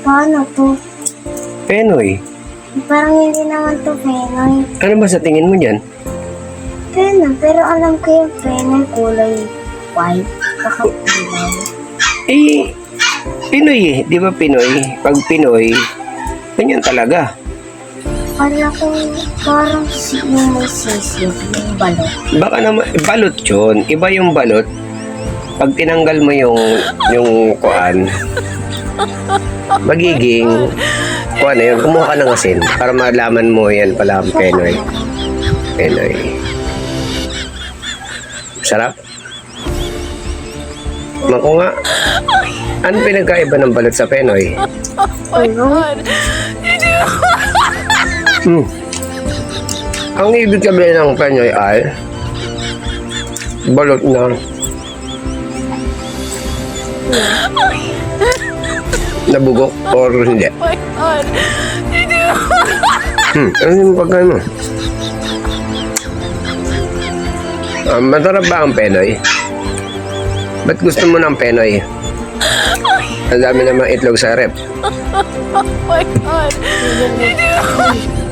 Paano to? Penoy. Parang hindi naman to Penoy. Ano ba sa tingin mo dyan? Penoy, pero alam ko yung Penoy kulay white. Baka kulay. Eh, Pinoy eh. Di ba Pinoy? Pag Pinoy, ganyan talaga. Kala ko parang yung may sisig, yung balot. Baka naman, balot yun. Iba yung balot. Pag tinanggal mo yung kuan, magiging, kuan na yun, kumuha ka ng asin para malaman mo yan pala ang Penoy. Penoy. Sarap. Mako nga. Ano pinagkaiba ng balot sa Penoy? Ang ibig sabihin ng Penoy ay balot na nabugok or hindi. Ano yung pagkain mo? Masarap ba ang Penoy? Ba't gusto mo ng Penoy? Ang dami namang itlog sa rep.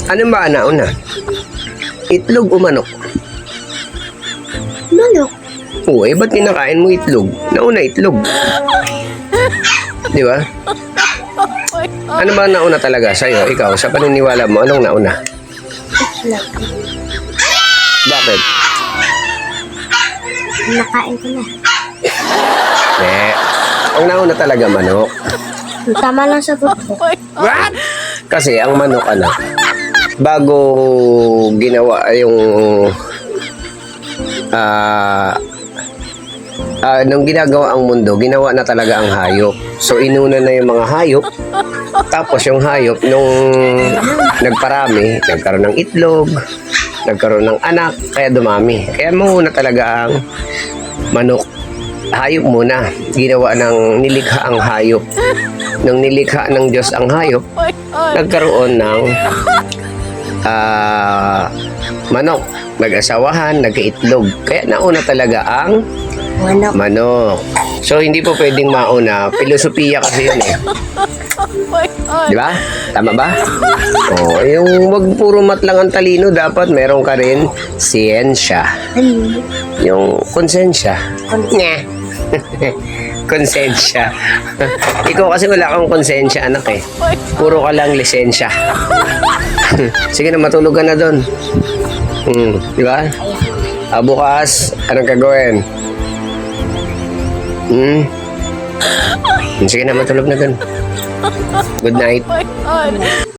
Ano ba nauna? Itlog o manok? Manok. Oo, eh ba't kinakain mo itlog? Nauna itlog. Di ba? Ano ba nauna talaga sa'yo? Ikaw, sa paniniwala mo, anong nauna? Itlog. Bakit? Nakain ko na. Ang nauna talaga manok. Tama lang sa totoo. What? Kasi ang manok, bago ginawa yung nung ginagawa ang mundo, ginawa na talaga ang hayop. So inuna na yung mga hayop. Tapos yung hayop nung nagparami, nagkaroon ng itlog, nagkaroon ng anak, kaya dumami. Kaya muna talaga ang manok. Hayop muna. Ginawa ng nilikha ang hayop. Nung nilikha ng Diyos ang hayop, nagkaroon ng manok. Nag-asawahan, nagkaitlog. Kaya nauna talaga ang manok. So, hindi po pwedeng mauna. Filosofiya kasi yun eh. Di ba? Tama ba? Oh, yung wag puro mat lang ang talino, dapat meron ka rin siyensya. Yung konsensya. Nya. Konsensya. Ikaw kasi wala kang konsensya, anak eh. Puro ka lang lisensya. Sige na, matulog ka na doon. Di ba? Bukas, anong gagawin? Sige na, matulog na doon. Good night.